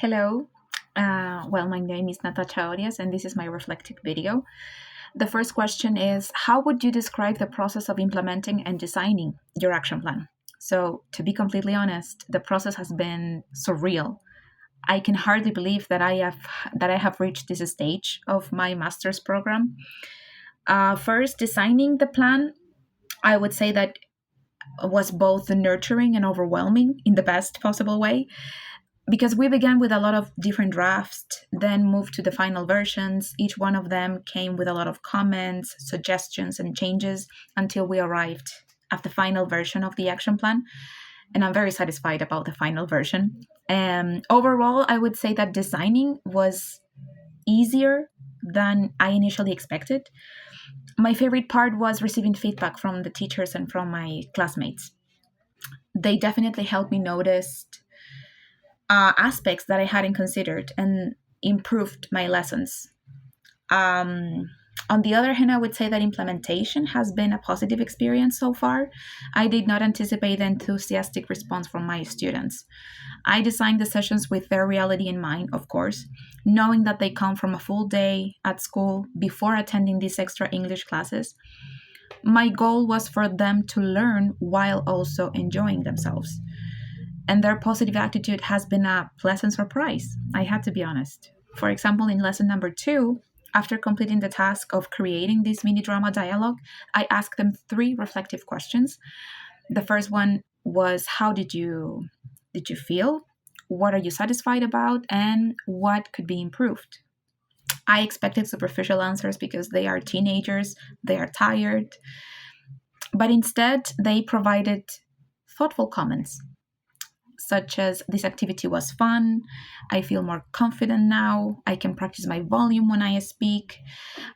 Hello. Well, my name is Natasha Orias, and this is my reflective video. The first question is: how would you describe the process of implementing and designing your action plan? So, to be completely honest, the process has been surreal. I can hardly believe that I have reached this stage of my master's program. First, designing the plan, I would say that was both nurturing and overwhelming in the best possible way because we began with a lot of different drafts, then moved to the final versions. Each one of them came with a lot of comments, suggestions, and changes until we arrived at the final version of the action plan. And I'm very satisfied about the final version. Overall, I would say that designing was easier than I initially expected. My favorite part was receiving feedback from the teachers and from my classmates. They definitely helped me notice aspects that I hadn't considered and improved my lessons. Um, on the other hand, I would say that implementation has been a positive experience so far. I did not anticipate the enthusiastic response from my students. I designed the sessions with their reality in mind, of course, knowing that they come from a full day at school before attending these extra English classes. My goal was for them to learn while also enjoying themselves. And their positive attitude has been a pleasant surprise. I had to be honest. For example, in lesson number 2, after completing the task of creating this mini drama dialogue, I asked them 3 reflective questions. The first one was, how did you feel? What are you satisfied about, and what could be improved? I expected superficial answers because they are teenagers, they are tired, but instead they provided thoughtful comments such as, this activity was fun, I feel more confident now, I can practice my volume when I speak,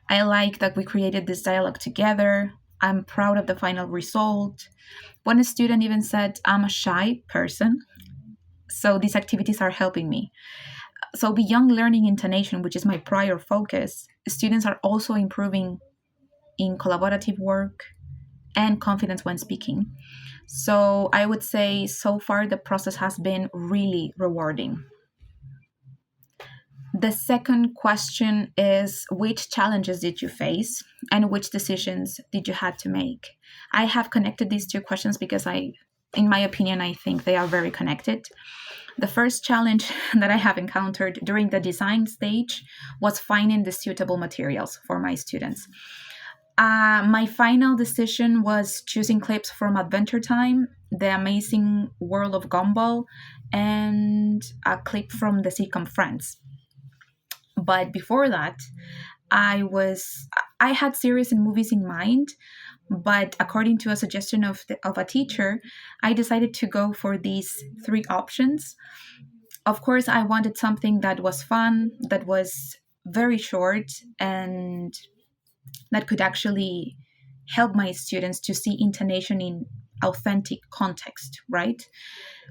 I like that we created this dialogue together, I'm proud of the final result. One student even said, I'm a shy person, so these activities are helping me. So, beyond learning intonation, which is my prior focus, students are also improving in collaborative work and confidence when speaking. So I would say so far the process has been really rewarding. The second question is, which challenges did you face and which decisions did you have to make? I have connected these two questions because in my opinion, I think they are very connected. The first challenge that I have encountered during the design stage was finding the suitable materials for my students. My final decision was choosing clips from Adventure Time, The Amazing World of Gumball, and a clip from The Sitcom Friends. But before that, I had series and movies in mind, but according to a suggestion of a teacher, I decided to go for these 3 options. Of course, I wanted something that was fun, that was very short, and that could actually help my students to see intonation in authentic context, right?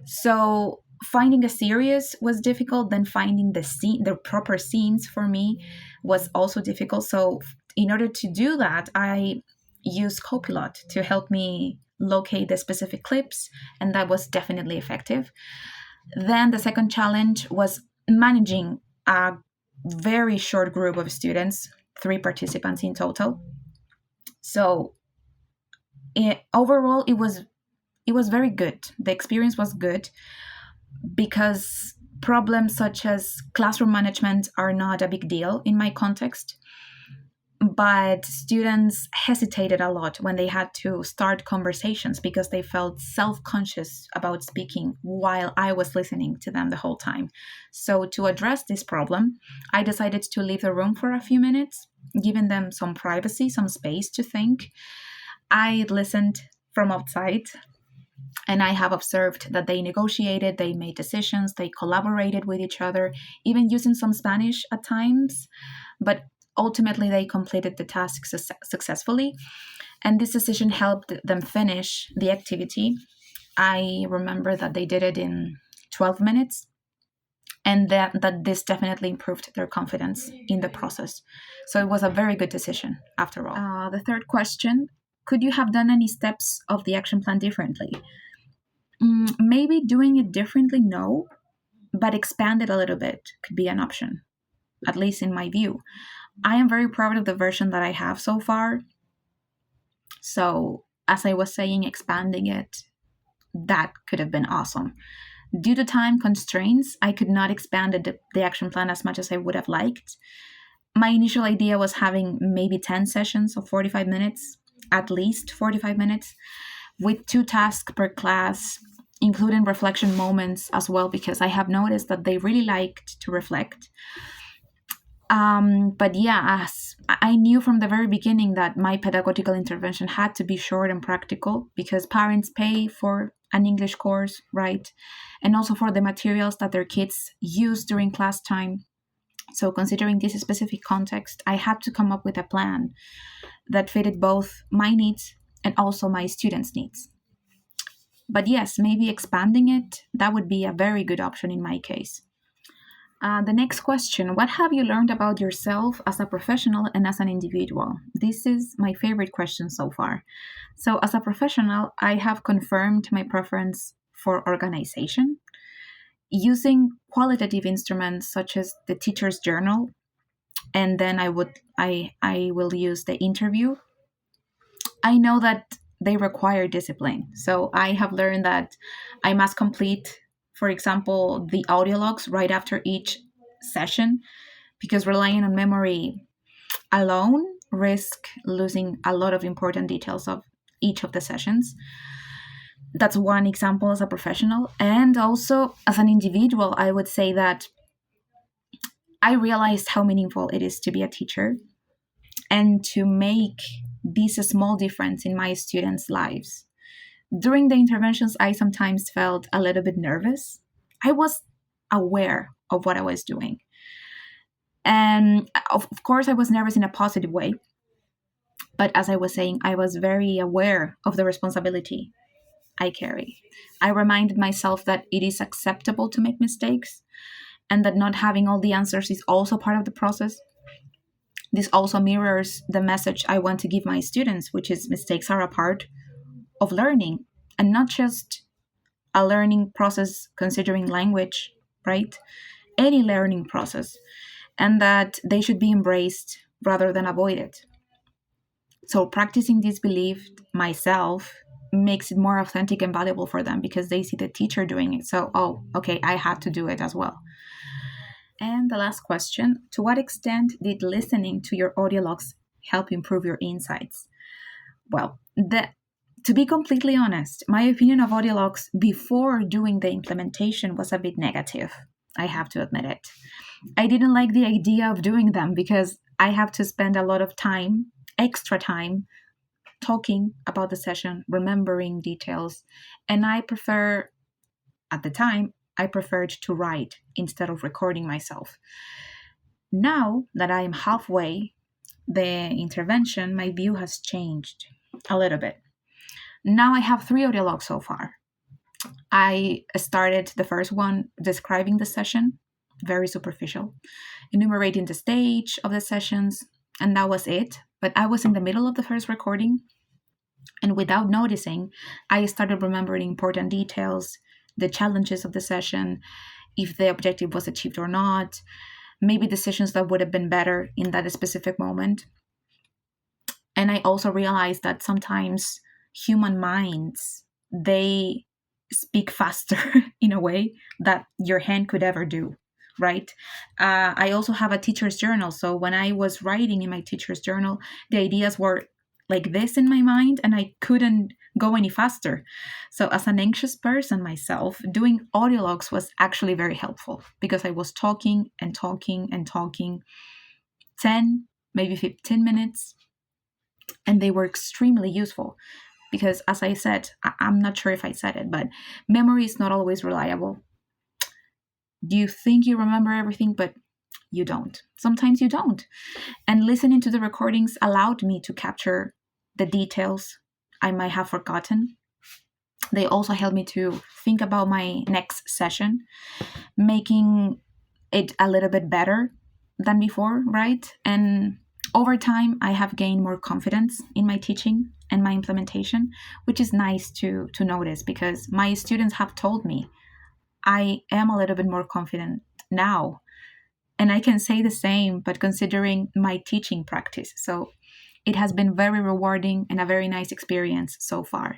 So finding a series was difficult. Then finding the proper scenes for me was also difficult. So in order to do that, I used Copilot to help me locate the specific clips, and that was definitely effective. Then the second challenge was managing a very short group of students, 3 participants in total. So overall, it was very good. The experience was good because problems such as classroom management are not a big deal in my context. But students hesitated a lot when they had to start conversations because they felt self conscious about speaking while I was listening to them the whole time. So, to address this problem, I decided to leave the room for a few minutes, giving them some privacy, some space to think. I listened from outside, and I have observed that they negotiated, they made decisions, they collaborated with each other, even using some Spanish at times. But ultimately, they completed the task successfully. And this decision helped them finish the activity. I remember that they did it in 12 minutes, and that this definitely improved their confidence in the process. So it was a very good decision after all. The third question, could you have done any steps of the action plan differently? Maybe doing it differently, no. but expand it a little bit could be an option, at least in my view. I am very proud of the version that I have so far. So, as I was saying, expanding it, that could have been awesome. Due to time constraints, I could not expand the action plan as much as I would have liked. My initial idea was having maybe 10 sessions of 45 minutes, at least 45 minutes, with 2 tasks per class, including reflection moments as well, because I have noticed that they really liked to reflect. But yeah, as I knew from the very beginning that my pedagogical intervention had to be short and practical, because parents pay for an English course, right? And also for the materials that their kids use during class time. So, considering this specific context, I had to come up with a plan that fitted both my needs and also my students' needs. But yes, maybe expanding it, that would be a very good option in my case. The next question: what have you learned about yourself as a professional and as an individual? This is my favorite question so far. So, as a professional, I have confirmed my preference for organization. Using qualitative instruments such as the teacher's journal, and then I will use the interview. I know that they require discipline. So I have learned that I must complete, for example, the audio logs right after each session, because relying on memory alone risk losing a lot of important details of each of the sessions. That's one example as a professional. And also as an individual, I would say that I realized how meaningful it is to be a teacher and to make this small difference in my students' lives. During the interventions, I sometimes felt a little bit nervous. I was aware of what I was doing. And of course, I was nervous in a positive way. But as I was saying, I was very aware of the responsibility I carry. I reminded myself that it is acceptable to make mistakes and that not having all the answers is also part of the process. This also mirrors the message I want to give my students, which is mistakes are a part of learning and not just a learning process considering language, right? Any learning process, and that they should be embraced rather than avoided. So, practicing this belief myself makes it more authentic and valuable for them because they see the teacher doing it. So, oh, okay, I had to do it as well. And the last question: to what extent did listening to your audio logs help improve your insights? Well, to be completely honest, my opinion of audio logs before doing the implementation was a bit negative. I have to admit it. I didn't like the idea of doing them because I have to spend a lot of time, extra time, talking about the session, remembering details, and at the time, I preferred to write instead of recording myself. Now that I am halfway the intervention, my view has changed a little bit. Now I have 3 audio logs so far. I started the first one describing the session, very superficial, enumerating the stage of the sessions, and that was it. But I was in the middle of the first recording, and without noticing, I started remembering important details, the challenges of the session, if the objective was achieved or not, maybe decisions that would have been better in that specific moment. And I also realized that sometimes human minds, they speak faster in a way that your hand could ever do, right? I also have a teacher's journal. So when I was writing in my teacher's journal, the ideas were like this in my mind and I couldn't go any faster. So as an anxious person myself, doing audio logs was actually very helpful because I was talking and talking and talking 10, maybe 15 minutes, and they were extremely useful. Because as I said, I'm not sure if I said it, but memory is not always reliable. You think you remember everything, but you don't. Sometimes you don't. And listening to the recordings allowed me to capture the details I might have forgotten. They also helped me to think about my next session, making it a little bit better than before, right? And over time, I have gained more confidence in my teaching and my implementation, which is nice to notice because my students have told me I am a little bit more confident now. And I can say the same, but considering my teaching practice. So it has been very rewarding and a very nice experience so far.